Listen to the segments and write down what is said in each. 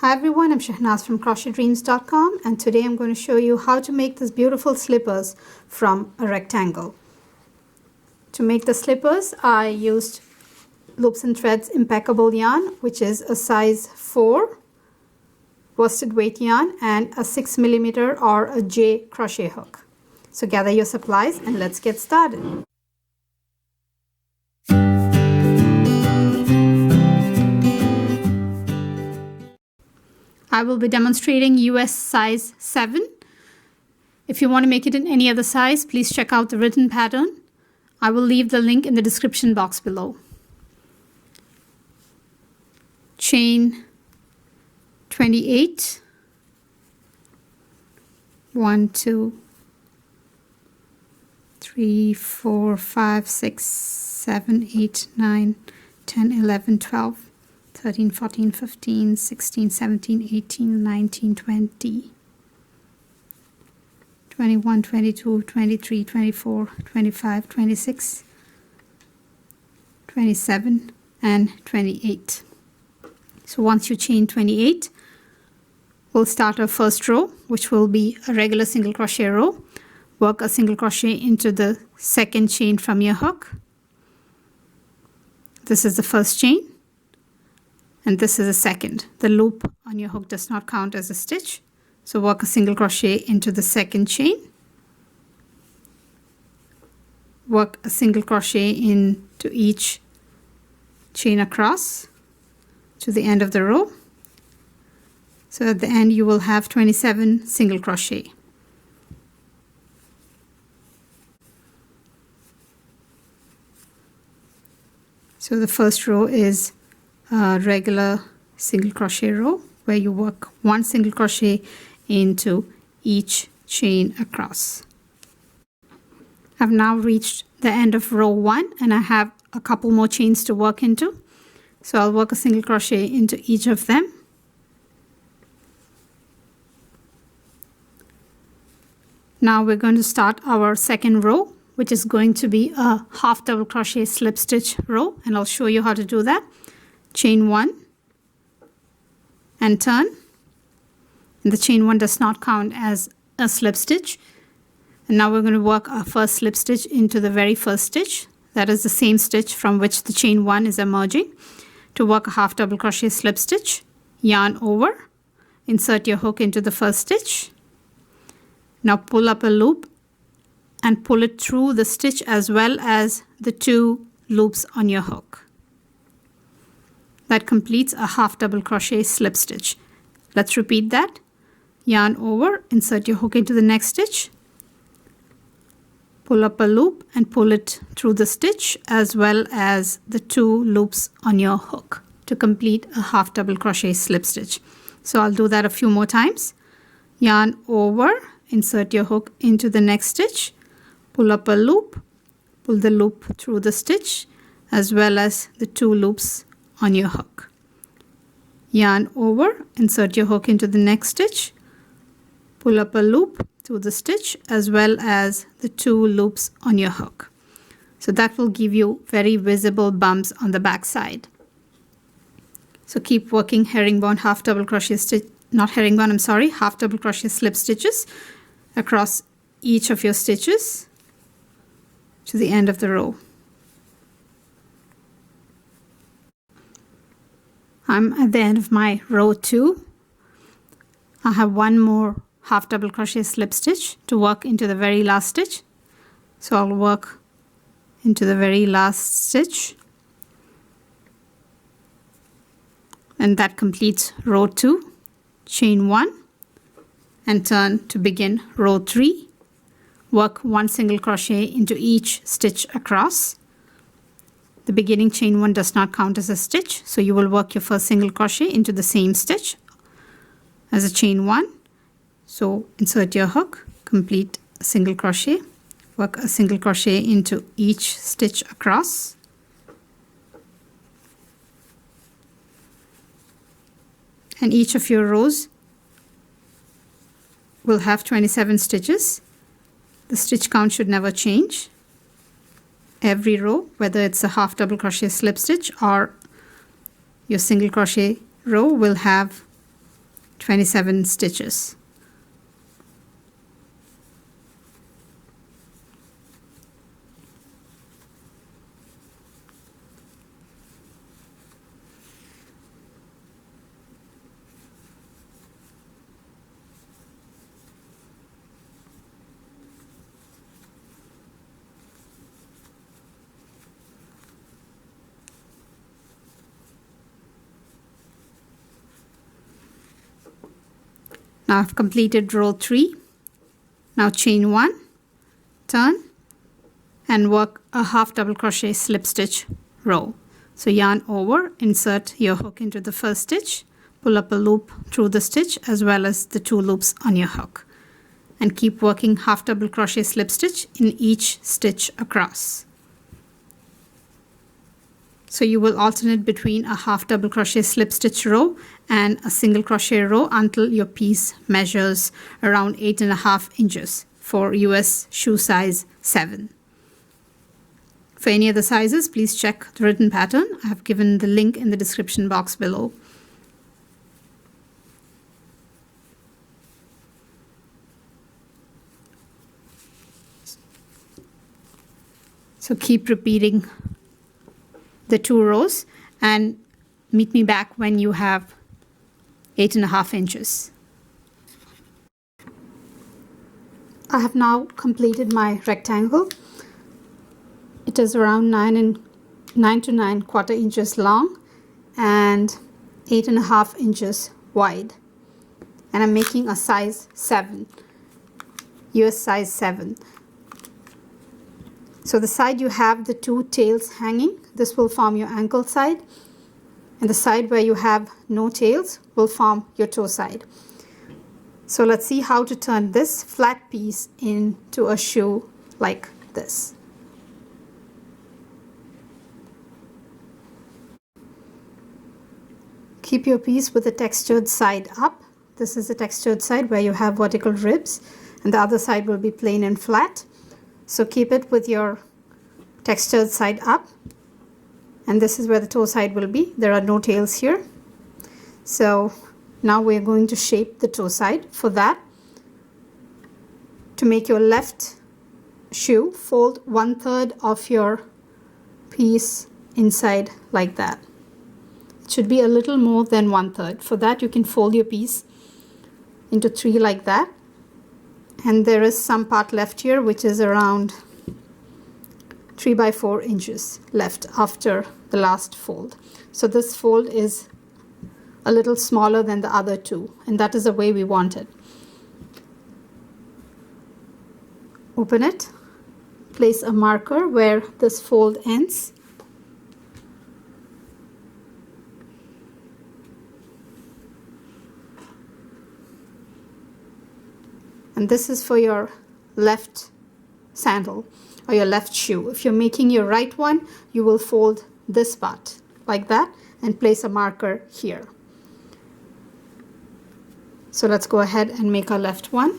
Hi everyone, I'm Shahnaz from CrochetDreams.com, and today I'm going to show you how to make these beautiful slippers from a rectangle. To make the slippers, I used Loops and Threads Impeccable yarn, which is a size 4 worsted weight yarn and a 6mm or a J crochet hook. So gather your supplies and let's get started. I will be demonstrating US size 7. If you want to make it in any other size, please check out the written pattern. I will leave the link in the description box below. Chain 28. 1, 2, 3, 4, 5, 6, 7, 8, 9, 10, 11, 12. 13, 14, 15, 16, 17, 18, 19, 20, 21, 22, 23, 24, 25, 26, 27, and 28. So once you chain 28, we'll start our first row, which will be a regular single crochet row. Work a single crochet into the second chain from your hook. This is the first chain. And this is a second. The loop on your hook does not count as a stitch. So work a single crochet into the second chain. Work a single crochet into each chain across to the end of the row. So at the end you will have 27 single crochet. So the first row is a regular single crochet row where you work one single crochet into each chain across. I've now reached the end of row 1 and I have a couple more chains to work into. So I'll work a single crochet into each of them. Now we're going to start our second row, which is going to be a half double crochet slip stitch row, and I'll show you how to do that. Chain 1 and turn, and the chain 1 does not count as a slip stitch. And now we're going to work our first slip stitch into the very first stitch. That is the same stitch from which the chain 1 is emerging. To work a half double crochet slip stitch, yarn over, insert your hook into the first stitch. Now pull up a loop and pull it through the stitch as well as the 2 loops on your hook. That completes a half double crochet slip stitch. Let's repeat that. Yarn over, insert your hook into the next stitch, pull up a loop and pull it through the stitch as well as the 2 loops on your hook to complete a half double crochet slip stitch. So I'll do that a few more times. Yarn over, insert your hook into the next stitch, pull up a loop, pull the loop through the stitch as well as the 2 loops on your hook. Yarn over, insert your hook into the next stitch, pull up a loop through the stitch as well as the 2 loops on your hook. So that will give you very visible bumps on the back side. So keep working herringbone half double crochet stitch, not herringbone, I'm sorry, half double crochet slip stitches across each of your stitches to the end of the row. I'm at the end of my row 2. I have one more half double crochet slip stitch to work into the very last stitch. So I'll work into the very last stitch. And that completes row 2. Chain 1 and turn to begin row 3. Work one single crochet into each stitch across. The beginning chain 1 does not count as a stitch, so you will work your first single crochet into the same stitch as a chain 1. So insert your hook, complete a single crochet, work a single crochet into each stitch across. And each of your rows will have 27 stitches. The stitch count should never change. Every row, whether it's a half double crochet slip stitch or your single crochet row, will have 27 stitches. Now I've completed row 3. Now chain 1, turn, and work a half double crochet slip stitch row. So yarn over, insert your hook into the first stitch, pull up a loop through the stitch as well as the 2 loops on your hook, and keep working half double crochet slip stitch in each stitch across. So you will alternate between a half double crochet slip stitch row and a single crochet row until your piece measures around 8.5 inches for US shoe size 7. For any other sizes, please check the written pattern. I have given the link in the description box below. So keep repeating the 2 rows and meet me back when you have 8.5 inches. I have now completed my rectangle. It is around 9 to 9.25 inches long and 8.5 inches wide, and I'm making a size 7, US size 7. So the side you have the 2 tails hanging, this will form your ankle side, and the side where you have no tails will form your toe side. So let's see how to turn this flat piece into a shoe like this. Keep your piece with the textured side up. This is the textured side where you have vertical ribs, and the other side will be plain and flat. So keep it with your textured side up, and this is where the toe side will be. There are no tails here. So now we're going to shape the toe side. For that, to make your left shoe, fold 1/3 of your piece inside like that. It should be a little more than 1/3. For that, you can fold your piece into 3 like that. And there is some part left here which is around 3 by 4 inches left after the last fold. So this fold is a little smaller than the other 2, and that is the way we want it. Open it, place a marker where this fold ends, and this is for your left sandal or your left shoe. If you're making your right one, you will fold this part like that and place a marker here. So let's go ahead and make our left one.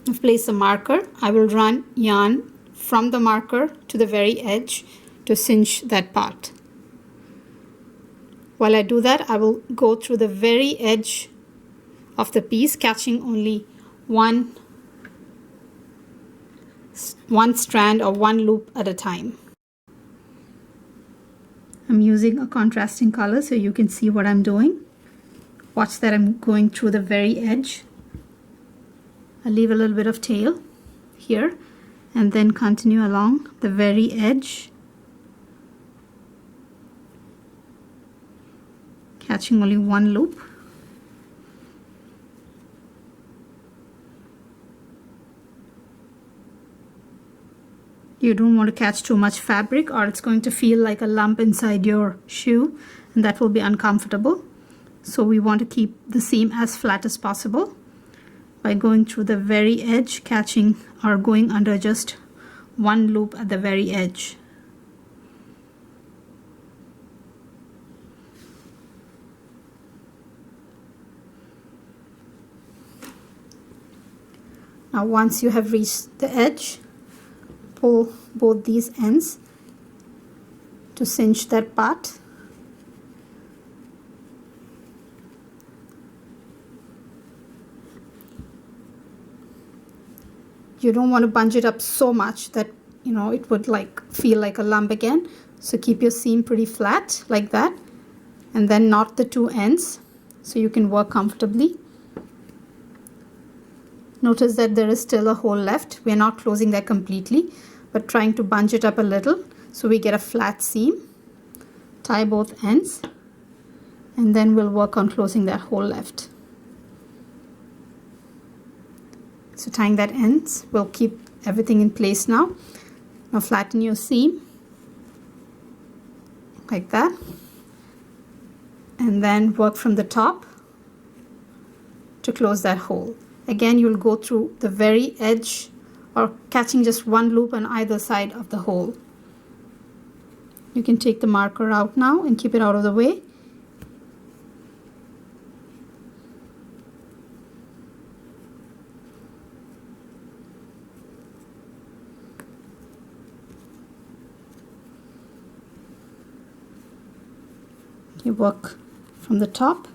I've placed a marker. I will run yarn from the marker to the very edge to cinch that part. While I do that, I will go through the very edge of the piece, catching only one strand or one loop at a time. I'm using a contrasting color so you can see what I'm doing. Watch that I'm going through the very edge. I'll leave a little bit of tail here and then continue along the very edge, catching only one loop. You don't want to catch too much fabric or it's going to feel like a lump inside your shoe, and that will be uncomfortable. So we want to keep the seam as flat as possible by going through the very edge, catching or going under just one loop at the very edge. Now once you have reached the edge, pull both these ends to cinch that part. You don't want to bunch it up so much that, you know, it would like feel like a lump again. So keep your seam pretty flat like that, and then knot the two ends so you can work comfortably. Notice that there is still a hole left. We are not closing that completely, but trying to bunch it up a little so we get a flat seam. Tie both ends, and then we'll work on closing that hole left. So tying that ends will keep everything in place now. Now flatten your seam like that, and then work from the top to close that hole. Again, you'll go through the very edge or catching just one loop on either side of the hole. You can take the marker out now and keep it out of the way. You work from the top,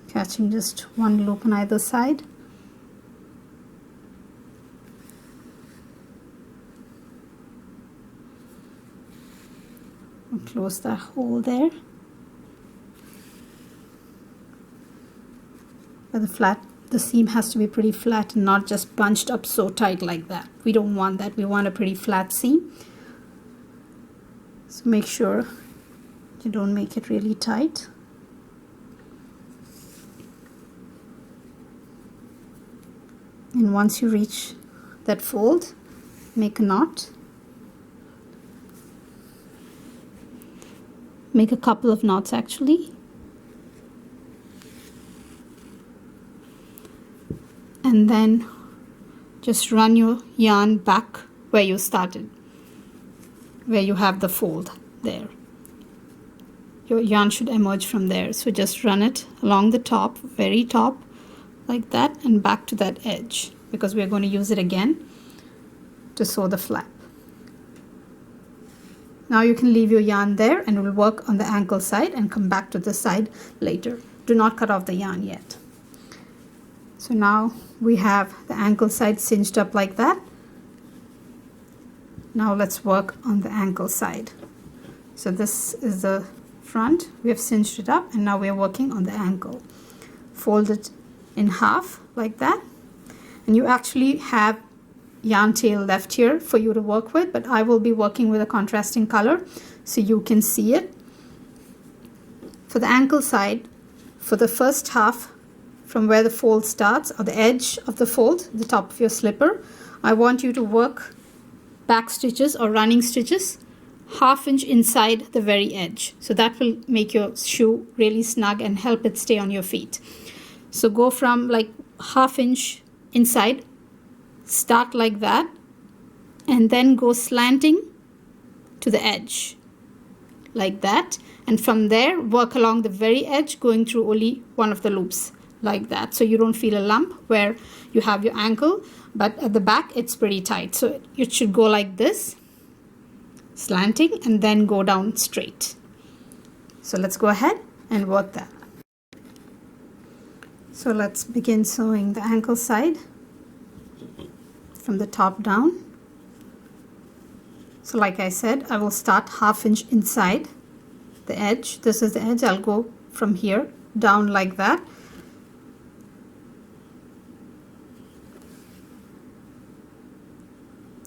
catching just one loop on either side. And close that hole there. But the seam has to be pretty flat and not just bunched up so tight like that. We don't want that. We want a pretty flat seam. So make sure you don't make it really tight. And once you reach that fold, make a knot. Make a couple of knots actually. And then just run your yarn back where you started, where you have the fold there. Your yarn should emerge from there. So just run it along the top, very top, like that, and back to that edge, because we're going to use it again to sew the flap. Now you can leave your yarn there and we'll work on the ankle side and come back to this side later. Do not cut off the yarn yet. So now we have the ankle side cinched up like that. Now let's work on the ankle side. So this is the front. We have cinched it up, and now we are working on the ankle. Fold it in half like that, and you actually have yarn tail left here for you to work with, but I will be working with a contrasting color so you can see it. For the ankle side, for the first half, from where the fold starts, or the edge of the fold, the top of your slipper, I want you to work back stitches or running stitches 1/2 inch inside the very edge. So that will make your shoe really snug and help it stay on your feet. So go from like 1/2 inch inside, start like that, and then go slanting to the edge like that, and from there work along the very edge, going through only one of the loops like that, so you don't feel a lump where you have your ankle, but at the back it's pretty tight. So it should go like this, slanting, and then go down straight. So let's go ahead and work that. So let's begin sewing the ankle side from the top down. So like I said, I will start 1/2 inch inside the edge. This is the edge. I'll go from here down like that.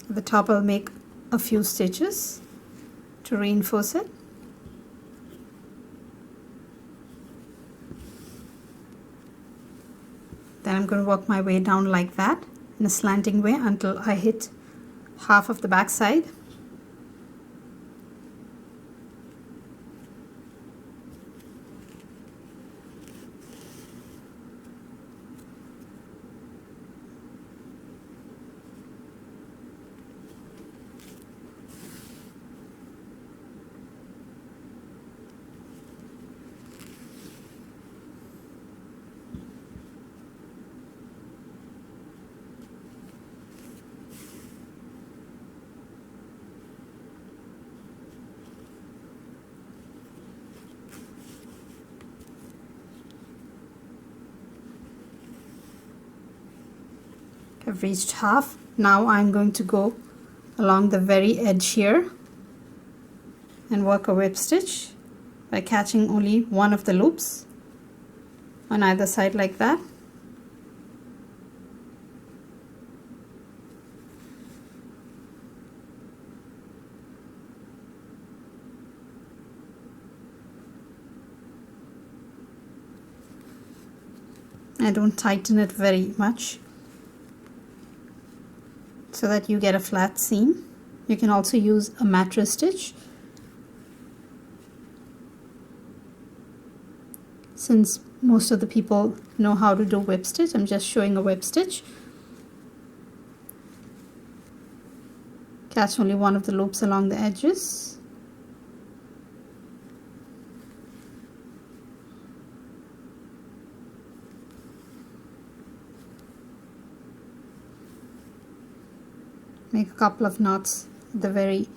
At the top I'll make a few stitches to reinforce it. Then I'm going to work my way down like that in a slanting way until I hit half of the back side. I've reached half. Now I'm going to go along the very edge here and work a whip stitch by catching only one of the loops on either side like that. I don't tighten it very much so that you get a flat seam. You can also use a mattress stitch. Since most of the people know how to do whip stitch, I'm just showing a whip stitch. Catch only one of the loops along the edges. Make a couple of knots at the very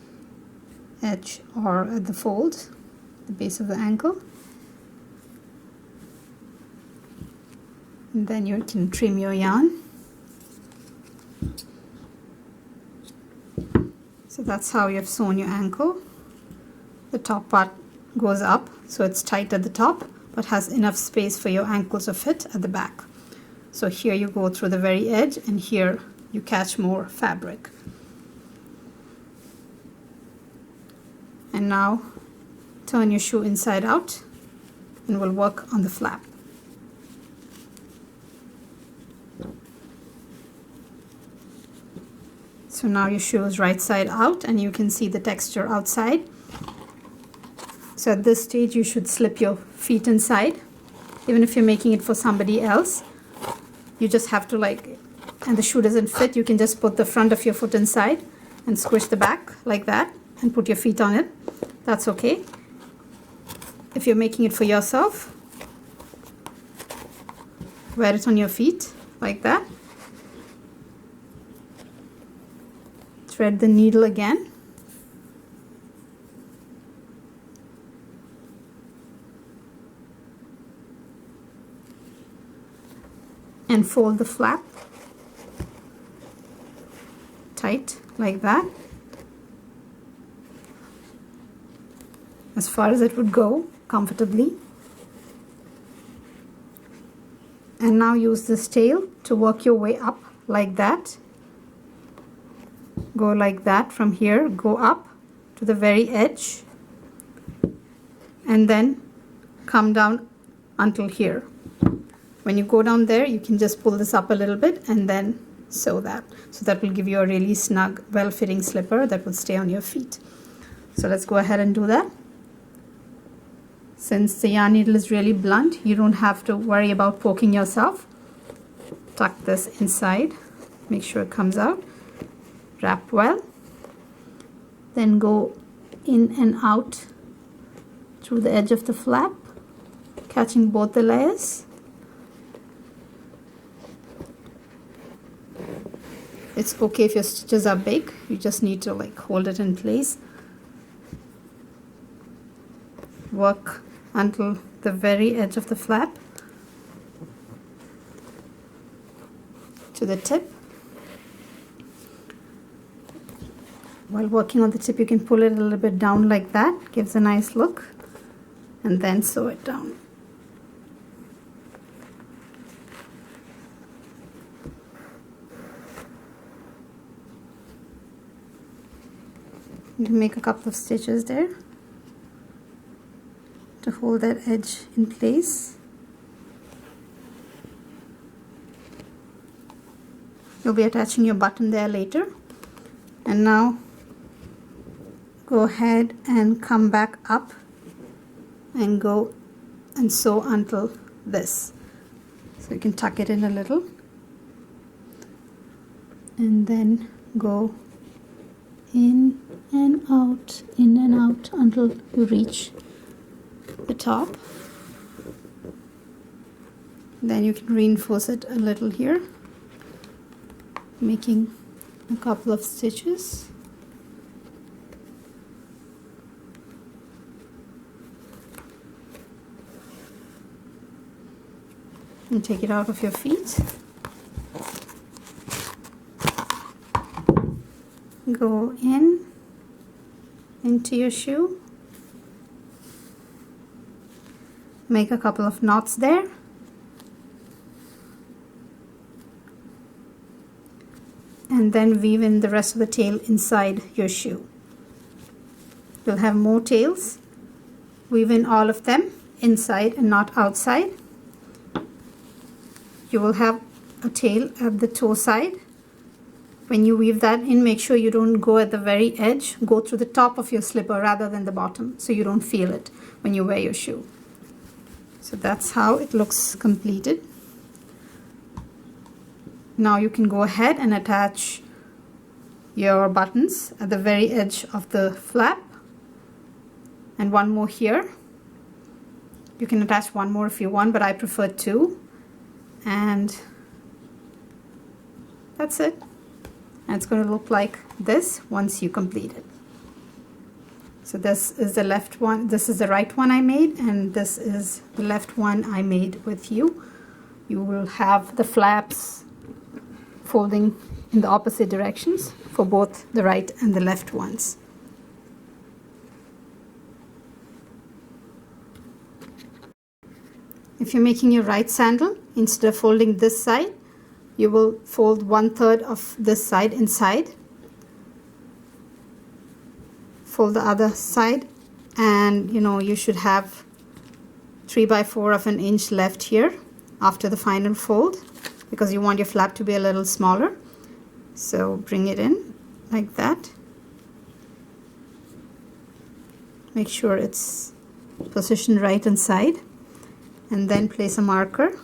edge or at the fold, the base of the ankle. And then you can trim your yarn. So that's how you've sewn your ankle. The top part goes up, so it's tight at the top, but has enough space for your ankle to fit at the back. So here you go through the very edge, and here you catch more fabric. And now turn your shoe inside out and we'll work on the flap. So now your shoe is right side out and you can see the texture outside. So at this stage you should slip your feet inside. Even if you're making it for somebody else, you just have to and the shoe doesn't fit, you can just put the front of your foot inside and squish the back like that and put your feet on it. That's okay. If you're making it for yourself, wear it on your feet like that. Thread the needle again. And fold the flap tight like that, as far as it would go comfortably. And now use this tail to work your way up like that. Go like that from here, go up to the very edge, and then come down until here. When you go down there, you can just pull this up a little bit and then sew that. So that will give you a really snug, well-fitting slipper that will stay on your feet. So let's go ahead and do that. Since the yarn needle is really blunt, you don't have to worry about poking yourself. Tuck this inside, make sure it comes out. Wrap well. Then go in and out through the edge of the flap, catching both the layers. It's okay if your stitches are big, you just need to hold it in place. Work until the very edge of the flap to the tip. While working on the tip, you can pull it a little bit down like that, gives a nice look, and then sew it down. You can make a couple of stitches there to hold that edge in place. You'll be attaching your button there later. And now go ahead and come back up and go and sew until this. So you can tuck it in a little and then go in and out until you reach the top. Then you can reinforce it a little here, making a couple of stitches. And take it out of your feet. go into your shoe, make a couple of knots there, and then weave in the rest of the tail inside your shoe. You'll have more tails. Weave in all of them inside and not outside. You will have a tail at the toe side. When you weave that in, make sure you don't go at the very edge. Go through the top of your slipper rather than the bottom, so you don't feel it when you wear your shoe. So that's how it looks completed. Now you can go ahead and attach your buttons at the very edge of the flap, and one more here. You can attach one more if you want, but I prefer two. And that's it. And it's going to look like this once you complete it. So this is the left one, this is the right one I made, and this is the left one I made with you. You will have the flaps folding in the opposite directions for both the right and the left ones. If you're making your right sandal, instead of folding this side, you will fold 1/3 of this side inside, fold the other side, and you should have 3/4 of an inch left here after the final fold, because you want your flap to be a little smaller. So bring it in like that. Make sure it's positioned right inside, and then place a marker,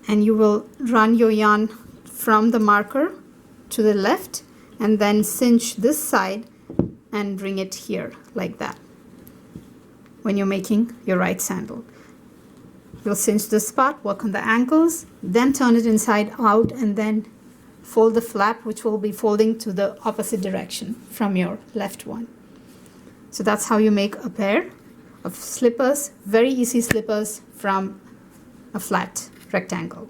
and you will run your yarn from the marker to the left and then cinch this side and bring it here like that. When you're making your right sandal, you'll cinch this part, work on the ankles, then turn it inside out, and then fold the flap, which will be folding to the opposite direction from your left one. So that's how you make a pair of slippers, very easy slippers from a flat rectangle.